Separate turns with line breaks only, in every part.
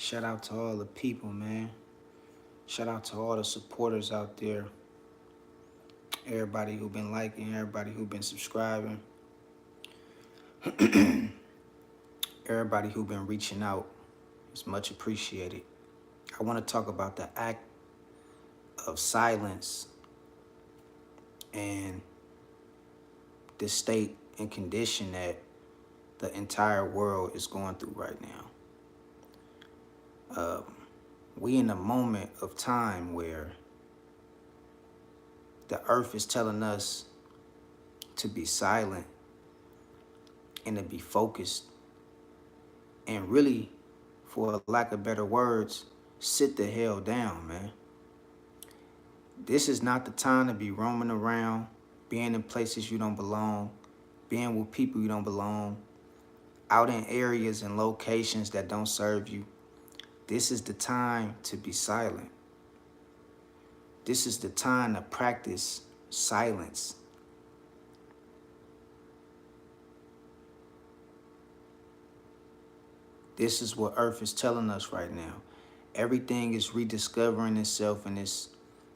Shout out to all the people, man. Shout out to all the supporters out there. Everybody who been liking, everybody who been subscribing, everybody who been reaching out. It's much appreciated. I want to talk about the act of silence and the state and condition that the entire world is going through right now. We in a moment of time where the earth is telling us to be silent and to be focused and really, for lack of better words, sit the hell down, man. This is not the time to be roaming around, being in places you don't belong, being with people you don't belong, out in areas and locations that don't serve you. This is the time to be silent. This is the time to practice silence. This is what Earth is telling us right now. Everything is rediscovering itself and it's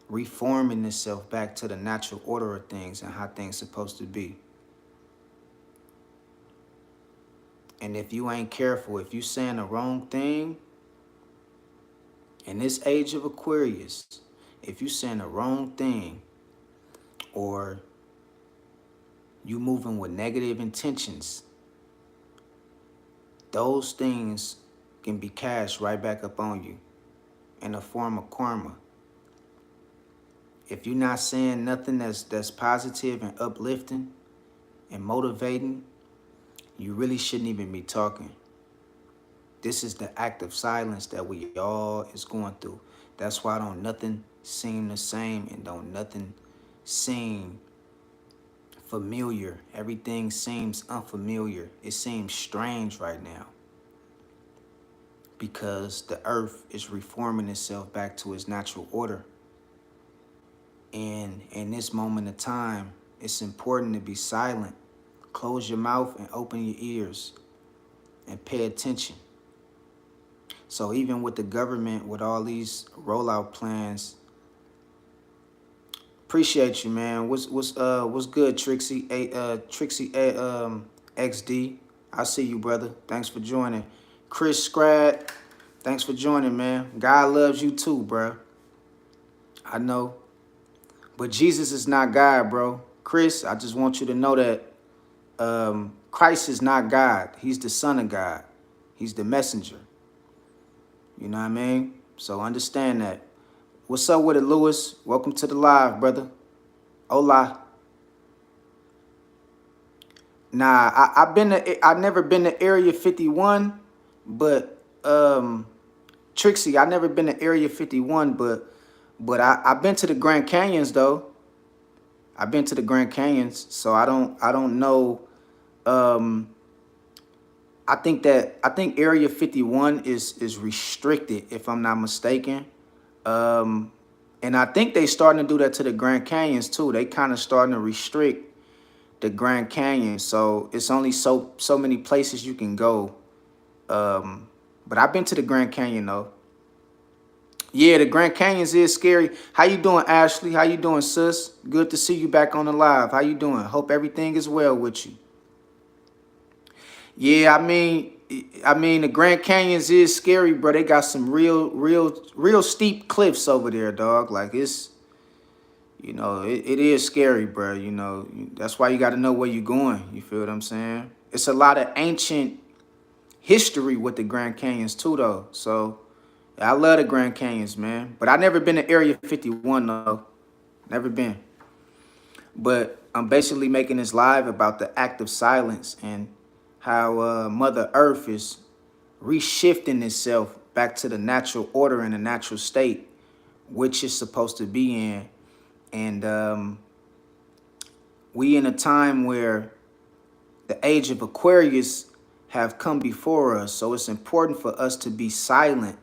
reforming itself back to the natural order of things and how things are supposed to be. And if you ain't careful, if you saying the wrong thing, in this age of Aquarius, if you saying the wrong thing or you moving with negative intentions, those things can be cashed right back up on you in the form of karma. If you're not saying nothing that's positive and uplifting and motivating, you really shouldn't even be talking. This is the act of silence that we all is going through. That's why don't nothing seem the same and don't nothing seem familiar. Everything seems unfamiliar. It seems strange right now because the earth is reforming itself back to its natural order. And in this moment of time, it's important to be silent. Close your mouth and open your ears and pay attention. So even with the government, with all these rollout plans, appreciate you, man. What's good, Trixie? Trixie XD. I see you, brother. Thanks for joining. Chris Scrad, thanks for joining, man. God loves you too, bro. I know. But Jesus is not God, bro. Chris, I just want you to know that Christ is not God. He's the Son of God. He's the messenger. You know what I mean? So understand that. What's up with it, Lewis? Welcome to the live, brother. Hola. Nah, I've never been to Area 51, but Trixie, I never been to Area 51, but I've been to the Grand Canyons though. I've been to the Grand Canyons, so I don't know. I think Area 51 is restricted, if I'm not mistaken. And I think they starting to do that to the Grand Canyons too. They kind of starting to restrict the Grand Canyon, so it's only so many places you can go. But I've been to the Grand Canyon though. Yeah, the Grand Canyons is scary. How you doing, Ashley? How you doing, sis? Good to see you back on the live. How you doing? Hope everything is well with you. Yeah, I mean, the Grand Canyons is scary, bro. They got some real steep cliffs over there, dog. Like it's, it is scary, bro. That's why you got to know where you're going. You feel what I'm saying? It's a lot of ancient history with the Grand Canyons too, though. So I love the Grand Canyons, man. But I never been to Area 51 though. Never been. But I'm basically making this live about the act of silence and how Mother Earth is reshifting itself back to the natural order and the natural state, which it's supposed to be in. And we in a time where the age of Aquarius have come before us. So it's important for us to be silent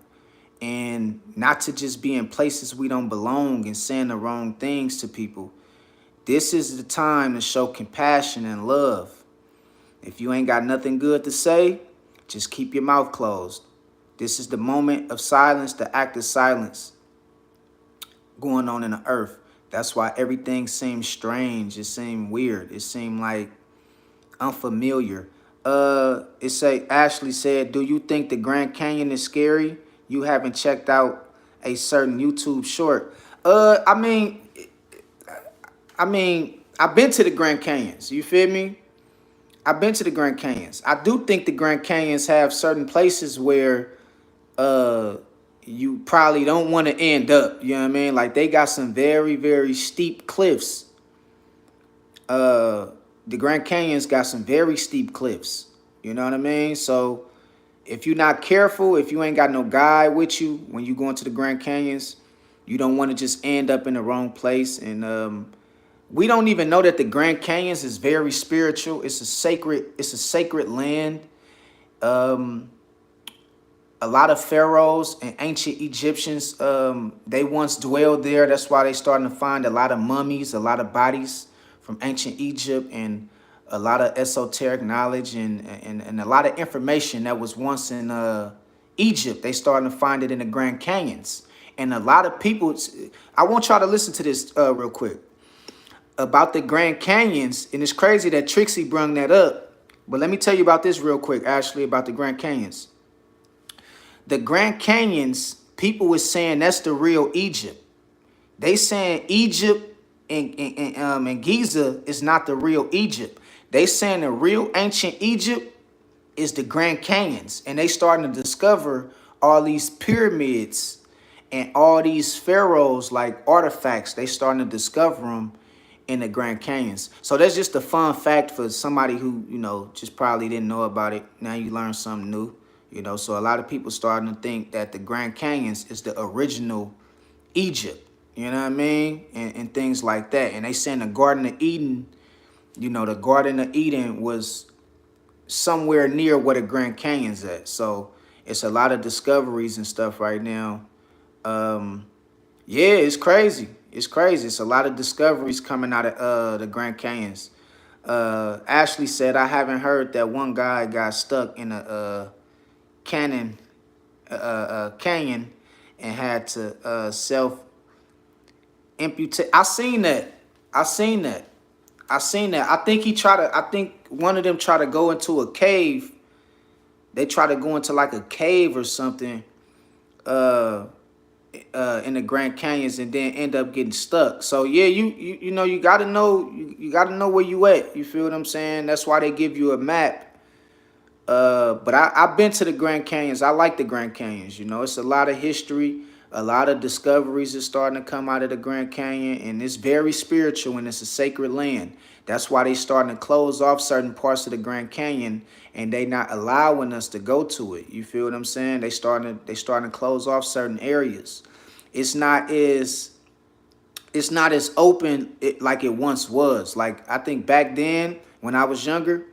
and not to just be in places we don't belong and saying the wrong things to people. This is the time to show compassion and love. If you ain't got nothing good to say, just keep your mouth closed. This is the moment of silence, the act of silence going on in the earth. That's why everything seems strange. It seemed weird. It seemed like unfamiliar. It say Ashley said, "Do you think the Grand Canyon is scary? You haven't checked out a certain YouTube short." I mean, I've been to the Grand Canyons. You feel me? I've been to the Grand Canyons. I do think the Grand Canyons have certain places where uh you probably don't want to end up. You know what I mean? Like they got some very, very steep cliffs. Uh the Grand Canyons got some very steep cliffs. You know what I mean? So if you're not careful, if you ain't got no guide with you when you go into the Grand Canyons, you don't want to just end up in the wrong place. And we don't even know that the Grand Canyons is very spiritual. It's a sacred land. Um, a lot of pharaohs and ancient Egyptians, they once dwelled there. That's why they starting to find a lot of mummies, a lot of bodies from ancient Egypt, and a lot of esoteric knowledge and a lot of information that was once in Egypt. They starting to find it in the Grand Canyons. And a lot of people, I want y'all to listen to this real quick about the Grand Canyons. And it's crazy that Trixie brung that up. But let me tell you about this real quick, Ashley, about the Grand Canyons. The Grand Canyons, people was saying that's the real Egypt. They saying Egypt and Giza is not the real Egypt. They saying the real ancient Egypt is the Grand Canyons. And they starting to discover all these pyramids and all these pharaohs like artifacts. They starting to discover them in the Grand Canyons. So that's just a fun fact for somebody who, you know, just probably didn't know about it. Now you learn something new. You know, so a lot of people starting to think that the Grand Canyons is the original Egypt, you know what I mean? And things like that. And they saying the Garden of Eden, you know, the Garden of Eden was somewhere near where the Grand Canyon's at. So it's a lot of discoveries and stuff right now. Yeah, it's crazy. It's crazy. It's a lot of discoveries coming out of the Grand Canyons. Ashley said, I haven't heard that one guy got stuck in a canyon and had to self amputate. I seen that. I seen that. I seen that. I think one of them tried to go into a cave. They try to go into like a cave or something in the Grand Canyons and then end up getting stuck. So yeah, you know, you gotta know where you at. You feel what I'm saying? That's why they give you a map. But I've been to the Grand Canyons. I like the Grand Canyons. You know, it's a lot of history, a lot of discoveries is starting to come out of the Grand Canyon, and it's very spiritual and it's a sacred land. That's why they starting to close off certain parts of the Grand Canyon, and they not allowing us to go to it. You feel what I'm saying? They starting to close off certain areas. It's not as open like it once was. Like I think back then when I was younger,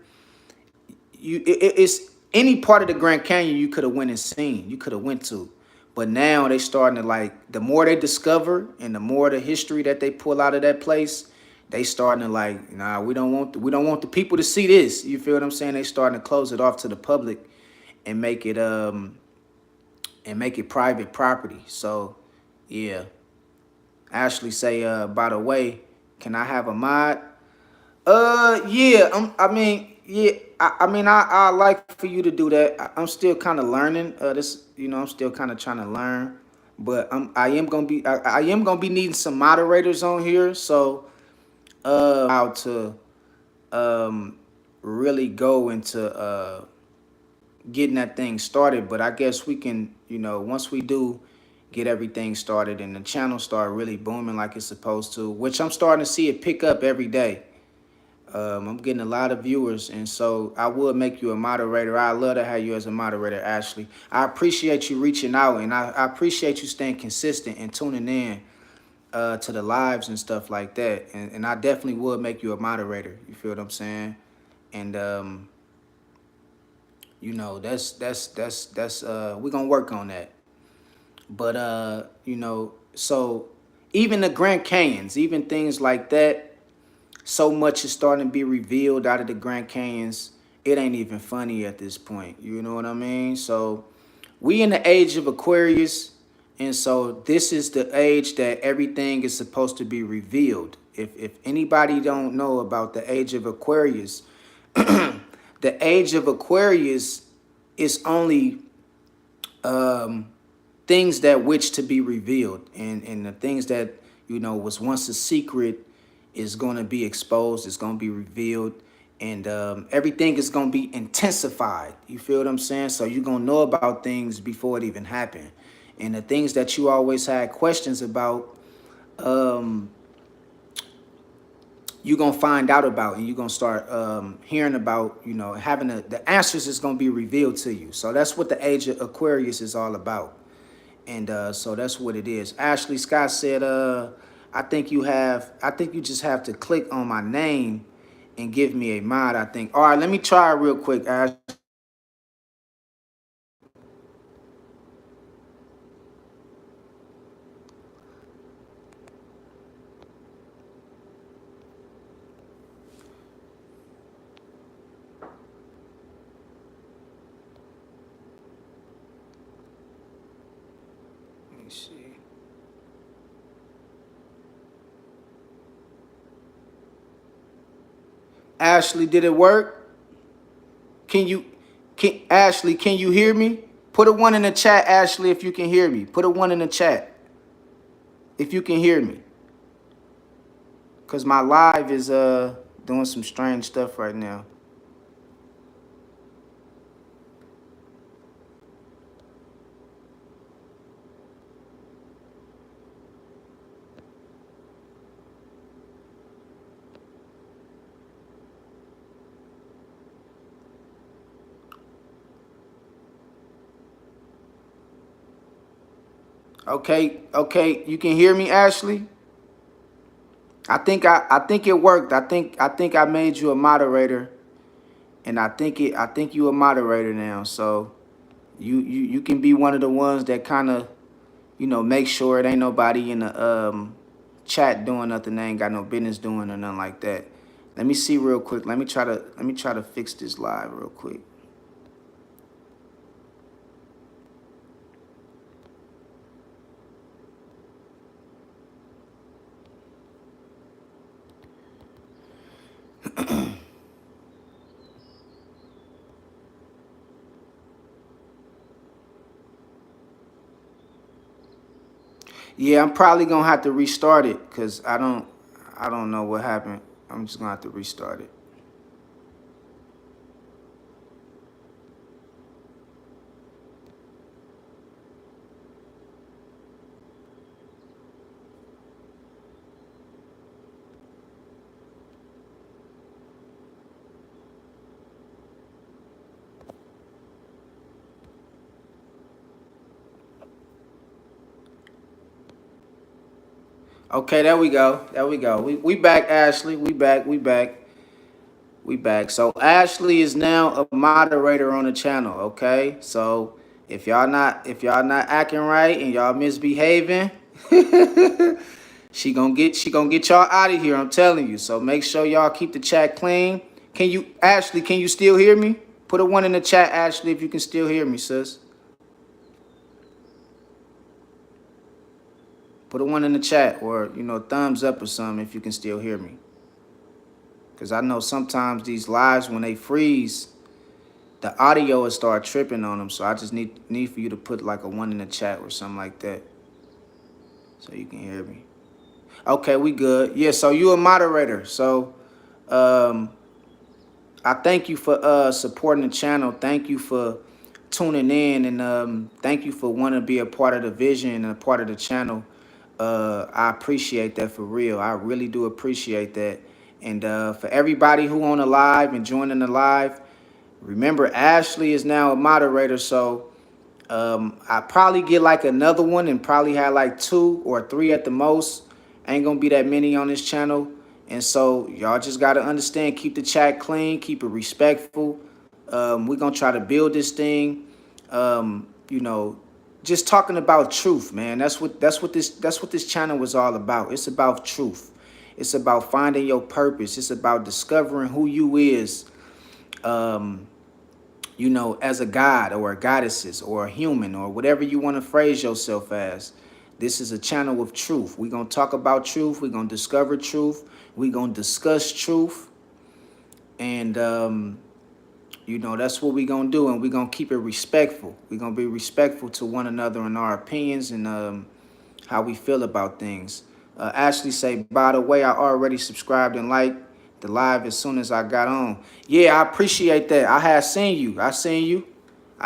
it's any part of the Grand Canyon you could have went and seen, you could have went to. But now they starting to, like, the more they discover and the more the history that they pull out of that place, they starting to like, nah, we don't want the people to see this. You feel what I'm saying? They starting to close it off to the public and make it private property. So yeah. Ashley say, by the way, can I have a mod? Yeah, yeah, I like for you to do that. I'm still kind of learning. I'm still kind of trying to learn, but I am gonna be needing some moderators on here. So, how to really go into getting that thing started. But I guess we can, you know, once we do get everything started and the channel start really booming like it's supposed to, which I'm starting to see it pick up every day. I'm getting a lot of viewers, and so I would make you a moderator. I love to have you as a moderator, Ashley. I appreciate you reaching out, and I appreciate you staying consistent and tuning in to the lives and stuff like that. And I definitely would make you a moderator. You feel what I'm saying? And you know, that's we're gonna work on that. But you know, so even the Grand Canyons, even things like that, so much is starting to be revealed out of the Grand Canyons. It ain't even funny at this point. You know what I mean? So We in the age of Aquarius, and so this is the age that everything is supposed to be revealed. If anybody don't know about the age of Aquarius, the age of Aquarius is only things that which to be revealed, and the things that was once a secret is going to be exposed. It's going to be revealed, and everything is going to be intensified. You feel what I'm saying? So you're going to know about things before it even happened, and the things that you always had questions about, you're going to find out about, and you're going to start hearing about, having the answers is going to be revealed to you. So that's what the age of Aquarius is all about. And so that's what it is. Ashley Scott said, I think you just have to click on my name and give me a mod, I think. All right, let me try it real quick, Ash. Let me see. Ashley, did it work? Ashley, can you hear me? Put a one in the chat, Ashley, if you can hear me. Put a one in the chat if you can hear me. Cause my live is doing some strange stuff right now. Okay, you can hear me, Ashley? I think it worked. I think I made you a moderator, and I think you a moderator now. So you can be one of the ones that kind of make sure it ain't nobody in the chat doing nothing they ain't got no business doing or nothing like that. Let me see real quick. Let me try to fix this live real quick. Yeah, I'm probably gonna have to restart it because I don't know what happened. I'm just gonna have to restart it. Okay, there we go. There we go. We back, Ashley. We back. We back. We back. So Ashley is now a moderator on the channel. Okay. So if y'all not acting right and y'all misbehaving, she gonna get y'all out of here. I'm telling you. So make sure y'all keep the chat clean. Can you, Ashley? Can you still hear me? Put a one in the chat, Ashley, if you can still hear me, sis. Put a one in the chat, or thumbs up or something if you can still hear me. Because I know sometimes these lives, when they freeze, the audio will start tripping on them. So I just need for you to put like a one in the chat or something like that, so you can hear me. Okay, we good. Yeah, so you a moderator. So um, I thank you for supporting the channel. Thank you for tuning in, and thank you for wanting to be a part of the vision and a part of the channel. I appreciate that for real. I really do appreciate that. And for everybody who on the live and joining the live, remember Ashley is now a moderator, so I probably get like another one and probably have like two or three at the most. Ain't gonna be that many on this channel. And so y'all just gotta understand, keep the chat clean, keep it respectful. We're gonna try to build this thing. You know, just talking about truth, man. That's what this channel was all about. It's about truth. It's about finding your purpose. It's about discovering who you is. Um, you know, as a god or a goddesses or a human or whatever you want to phrase yourself as. This is a channel of truth. We're going to talk about truth. We're going to discover truth. We're going to discuss truth. And, you know, that's what we're going to do. And we're going to keep it respectful. We're going to be respectful to one another in our opinions and how we feel about things. Ashley say, by the way, I already subscribed and liked the live as soon as I got on. Yeah, I appreciate that. I had seen you. I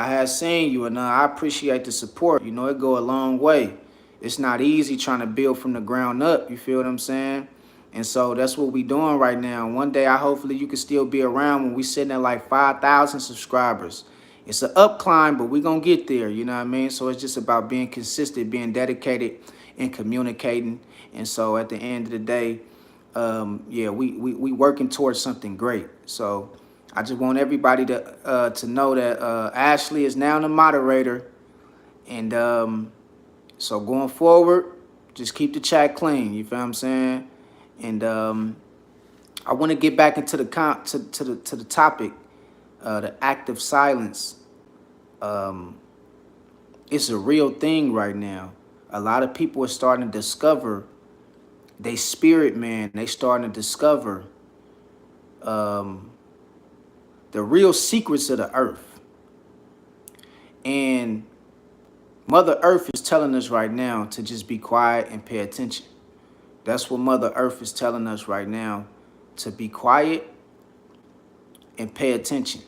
had seen you, and I appreciate the support. You know, it go a long way. It's not easy trying to build from the ground up. You feel what I'm saying? And so that's what we doing right now. One day, hopefully you can still be around when we sitting at like 5,000 subscribers. It's an up climb, but we're going to get there. You know what I mean? So it's just about being consistent, being dedicated, and communicating. And so at the end of the day, yeah, we working towards something great. So I just want everybody to know that Ashley is now the moderator. And so going forward, just keep the chat clean. You feel what I'm saying? And I want to get back into the to the topic, the act of silence. It's a real thing right now. A lot of people are starting to discover they spirit, man. They starting to discover the real secrets of the earth. And Mother Earth is telling us right now to just be quiet and pay attention. That's what Mother Earth is telling us right now, to be quiet and pay attention.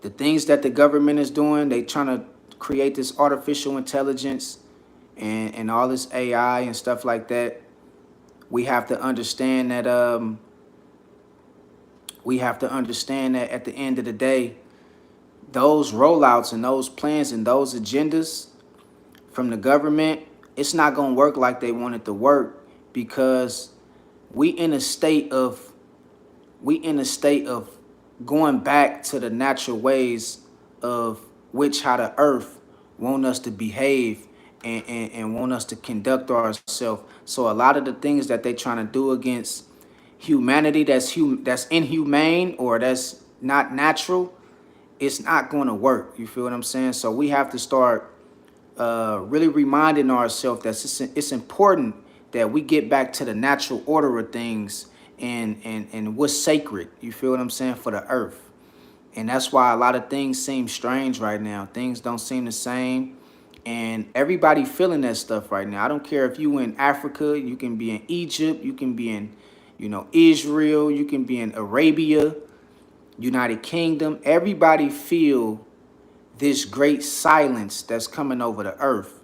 The things that the government is doing, they trying to create this artificial intelligence and all this AI and stuff like that. We have to understand that at the end of the day, those rollouts and those plans and those agendas from the government, it's not going to work like they want it to work, because we in a state of going back to the natural ways of which how the earth want us to behave and want us to conduct ourselves. So a lot of the things that they trying to do against humanity that's inhumane or that's not natural, it's not going to work. You feel what I'm saying? So we have to start really reminding ourselves that it's important that we get back to the natural order of things and what's sacred. You feel what I'm saying, for the earth. And that's why a lot of things seem strange right now. Things don't seem the same. And everybody feeling that stuff right now. I don't care if you in Africa, you can be in Egypt, you can be in, you know, Israel, you can be in Arabia, United Kingdom. Everybody feel this great silence that's coming over the earth.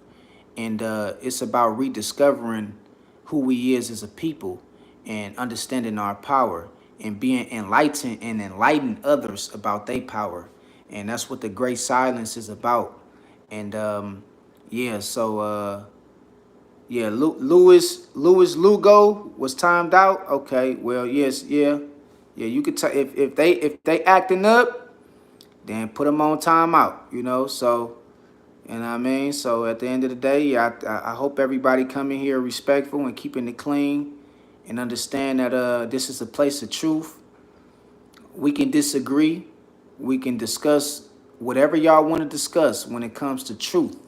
And it's about rediscovering who we is as a people and understanding our power and being enlightened and enlighten others about their power. And that's what the great silence is about. And yeah, so yeah, Louis Lugo was timed out. Okay, well, yes, yeah. Yeah, you could if they acting up, then put them on timeout, you know. So, you know what I mean? So at the end of the day, yeah, I hope everybody coming here respectful and keeping it clean and understand that this is a place of truth. We can disagree. We can discuss whatever y'all want to discuss when it comes to truth.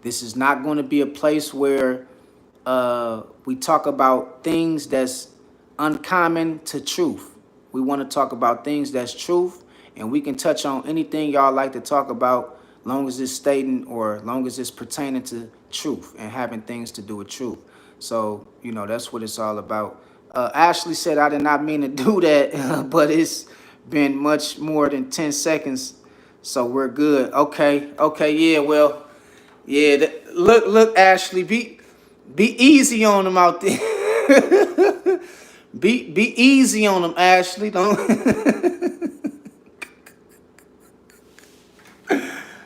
This is not going to be a place where we talk about things that's uncommon to truth. We want to talk about things that's truth, and we can touch on anything y'all like to talk about, long as it's stating or long as it's pertaining to truth and having things to do with truth. So, you know, that's what it's all about. Ashley said I did not mean to do that, but it's been much more than 10 seconds, so we're good. Okay, yeah, well, yeah, look, Ashley, be easy on them out there. be easy on them, Ashley. Don't.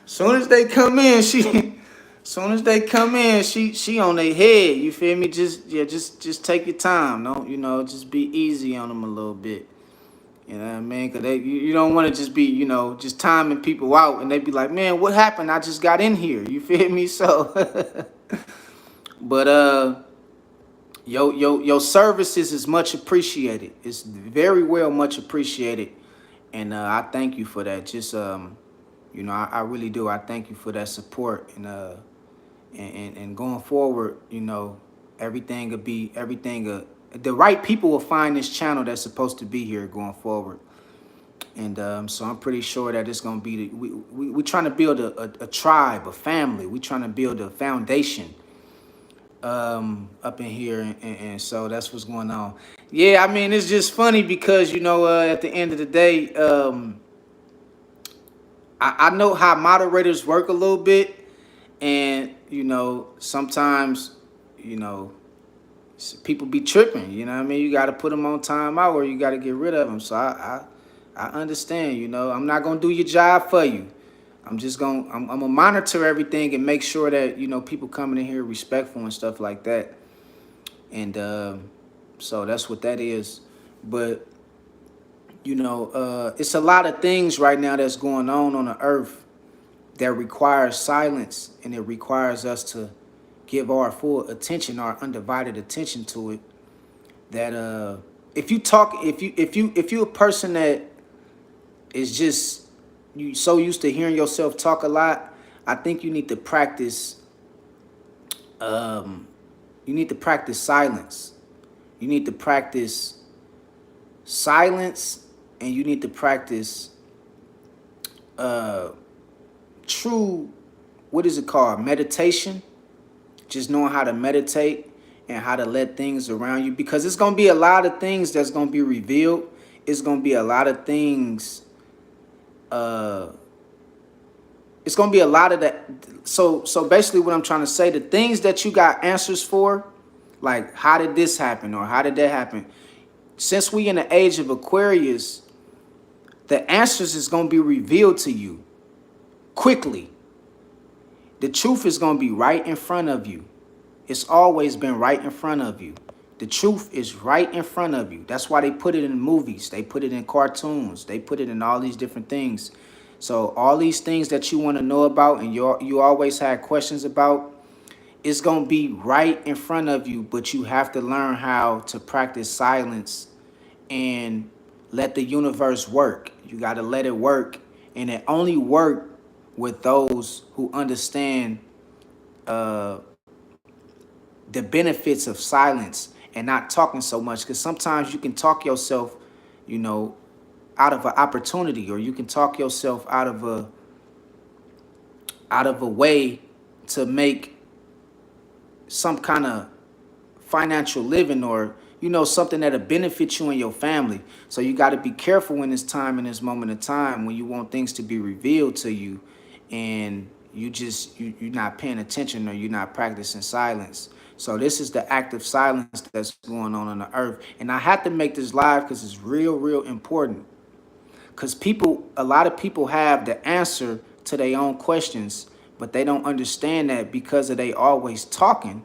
Soon as they come in, she on their head. You feel me? Just take your time. Don't, you know, just be easy on them a little bit. You know what I mean? Because you don't want to just be, you know, just timing people out and they be like, man, what happened? I just got in here. You feel me? So, but Your services is much appreciated. It's very well much appreciated, and I thank you for that. Just you know, I really do. I thank you for that support, and going forward, you know, everything will be everything. The right people will find this channel that's supposed to be here going forward, and so I'm pretty sure that it's gonna be. We trying to build a tribe, a family. We trying to build a foundation up in here, and so that's what's going on. Yeah, I mean, it's just funny because, you know, at the end of the day, I know how moderators work a little bit, and you know, sometimes, you know, people be tripping. You know what I mean? You got to put them on timeout, or you got to get rid of them. So I understand. You know, I'm not gonna do your job for you. I'm gonna monitor everything and make sure that, you know, people coming in here respectful and stuff like that. And so that's what that is. But you know, it's a lot of things right now that's going on the earth that requires silence, and it requires us to give our full attention, our undivided attention to it. That if you talk, if you a person that is just, you so used to hearing yourself talk a lot, I think you need to practice. Um, you need to practice silence. You need to practice silence, and you need to practice uh, true. What is it called? Meditation. Just knowing how to meditate and how to let things around you, because it's gonna be a lot of things that's gonna be revealed. It's gonna be a lot of things. Uh, it's gonna be a lot of that. So basically, what I'm trying to say, the things that you got answers for, like how did this happen or how did that happen? Since we in the age of Aquarius, the answers is gonna be revealed to you quickly. The truth is gonna be right in front of you. It's always been right in front of you. The truth is right in front of you. That's why they put it in movies. They put it in cartoons. They put it in all these different things. So all these things that you want to know about and you always had questions about, it's going to be right in front of you, but you have to learn how to practice silence and let the universe work. You got to let it work, and it only work with those who understand uh the benefits of silence and not talking so much, because sometimes you can talk yourself, you know, out of an opportunity, or you can talk yourself out of a way to make some kind of financial living, or you know, something that'll benefit you and your family. So you got to be careful in this time, in this moment of time, when you want things to be revealed to you, and you're not paying attention, or you're not practicing silence. So this is the active silence that's going on the earth, and I have to make this live because it's real important. Because a lot of people have the answer to their own questions, but they don't understand that because of they always talking,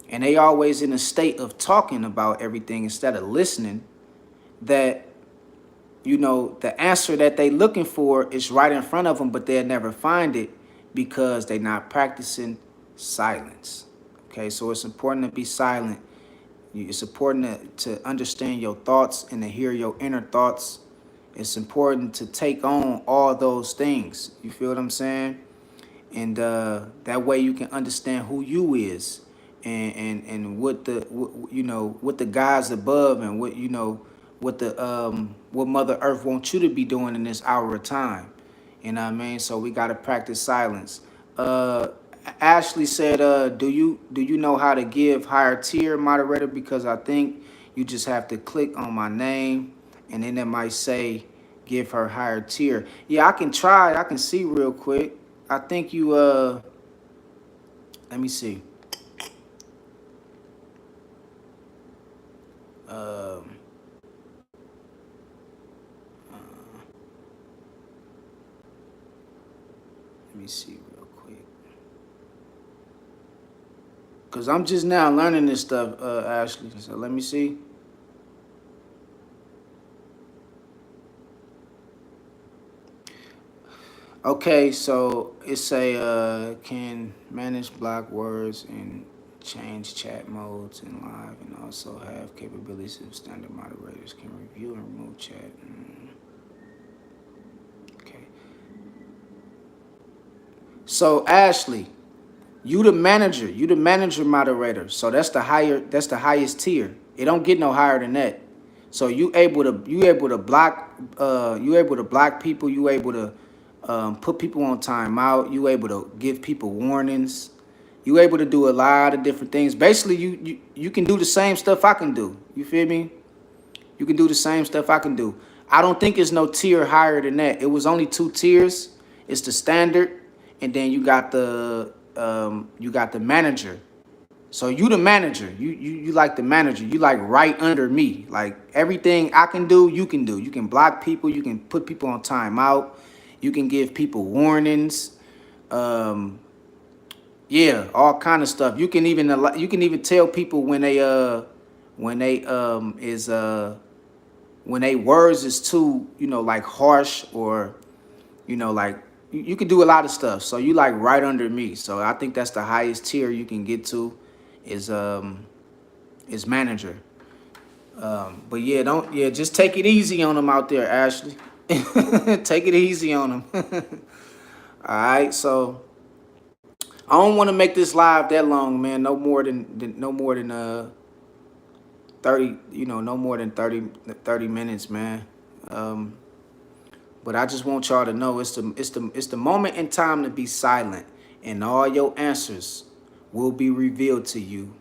and they always in a state of talking about everything instead of listening, that, you know, the answer that they looking for is right in front of them, but they'll never find it because they're not practicing silence. Okay, so it's important to be silent. It's important to understand your thoughts and to hear your inner thoughts. It's important to take on all those things. You feel what I'm saying? And that way you can understand who you is, and what the you know, what the guys above, and what, you know, what Mother Earth wants you to be doing in this hour of time. You know what I mean? So we got to practice silence. uh Ashley said, do you know how to give higher tier, moderator? Because I think you just have to click on my name, and then it might say give her higher tier. Yeah, I can try. I can see real quick. I think you let me see. Um let me see real quick. Cause I'm just now learning this stuff, Ashley. So let me see. Okay, so it say can manage block words and change chat modes in live, and also have capabilities of standard moderators can review and remove chat. Okay. So Ashley, you the manager. You the manager moderator. So that's the highest tier. It don't get no higher than that. So you able to block people. You able to put people on timeout. You able to give people warnings. You able to do a lot of different things. Basically, you can do the same stuff I can do. You feel me? You can do the same stuff I can do. I don't think it's no tier higher than that. It was only two tiers. It's the standard, and then you got the manager. So you the manager. You like the manager. You like right under me. Like everything I can do, you can do. You can block people. You can put people on timeout. You can give people warnings. Um, yeah, all kind of stuff. You can even tell people when they is when they words is too, like harsh, or like you can do a lot of stuff. So you like right under me. So I think that's the highest tier you can get to is manager. But yeah, don't yeah, just take it easy on them out there, Ashley. Take it easy on them. All right, so I don't want to make this live that long, man. No more than 30, no more than 30 minutes, man. Um, But I just want y'all to know it's the moment in time to be silent, and all your answers will be revealed to you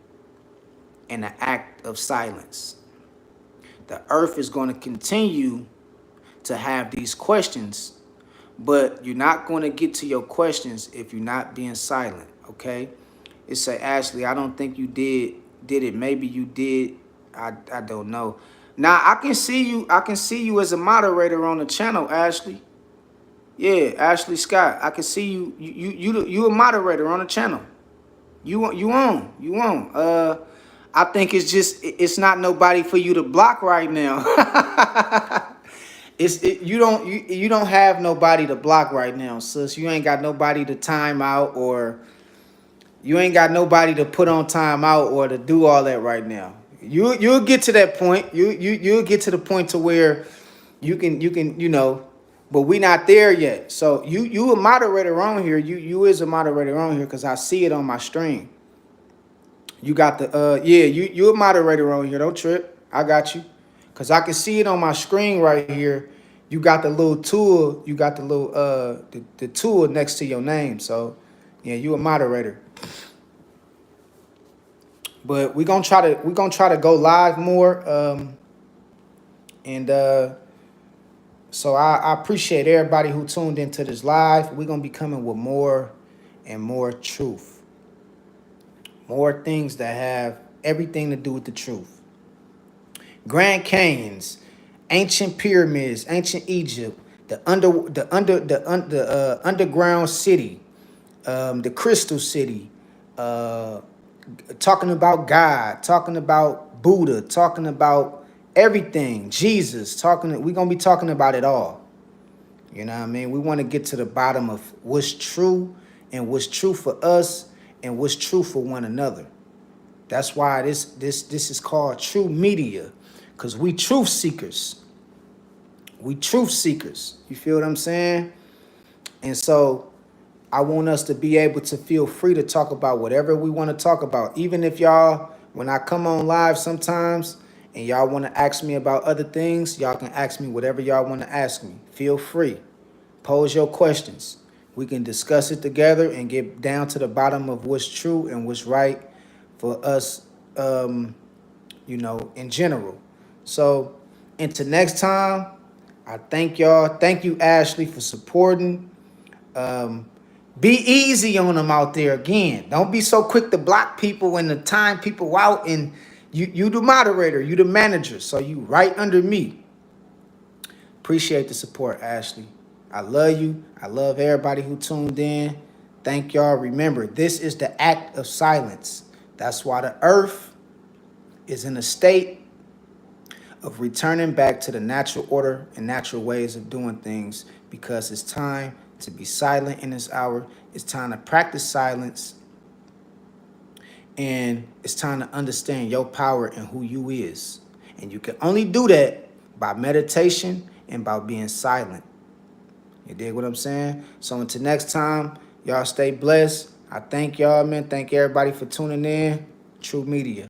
in the act of silence. The earth is going to continue to have these questions, but you're not going to get to your questions if you're not being silent, okay? It say, Ashley, I don't think you did it. Maybe you did. I don't know. Now I can see you as a moderator on the channel, Ashley. Yeah, Ashley Scott. I can see you. You a moderator on the channel. You on. I think it's not nobody for you to block right now. You don't have nobody to block right now, sis. You ain't got nobody to time out, or you ain't got nobody to put on time out or to do all that right now. You'll get to that point. You'll get to the point to where you can, but we not there yet. So you a moderator on here. You is a moderator on here because I see it on my stream. You got the yeah, you a moderator on here. Don't trip. I got you. Cause I can see it on my screen right here. You got the little tool, you got the little the tool next to your name. So yeah, you a moderator. But we're gonna try to go live more. And so I appreciate everybody who tuned into this live. We're gonna be coming with more and more truth. More things that have everything to do with the truth. Grand Canyons, ancient pyramids, ancient Egypt, the underground city, the Crystal City, uh, talking about God, talking about Buddha, talking about everything, Jesus, we're gonna be talking about it all. You know what I mean? We want to get to the bottom of what's true and what's true for us and what's true for one another. That's why this is called Truemedia, because we truth seekers. We truth seekers. You feel what I'm saying? And so I want us to be able to feel free to talk about whatever we want to talk about. Even if y'all, when I come on live sometimes and y'all want to ask me about other things, y'all can ask me whatever y'all want to ask me. Feel free. Pose your questions. We can discuss it together and get down to the bottom of what's true and what's right for us, in general. So until next time, I thank y'all. Thank you, Ashley, for supporting. Be easy on them out there again. Don't be so quick to block people and to time people out. And you the moderator, you the manager, so you right under me. Appreciate the support, Ashley. I love you. I love everybody who tuned in. Thank y'all. Remember, this is the act of silence. That's why the earth is in a state of returning back to the natural order and natural ways of doing things, because it's time to be silent in this hour. It's time to practice silence And it's time to understand your power and who you is. And you can only do that by meditation and by being silent. You dig what I'm saying? So until next time, y'all stay blessed. I thank y'all, man. Thank everybody for tuning in. Truemedia.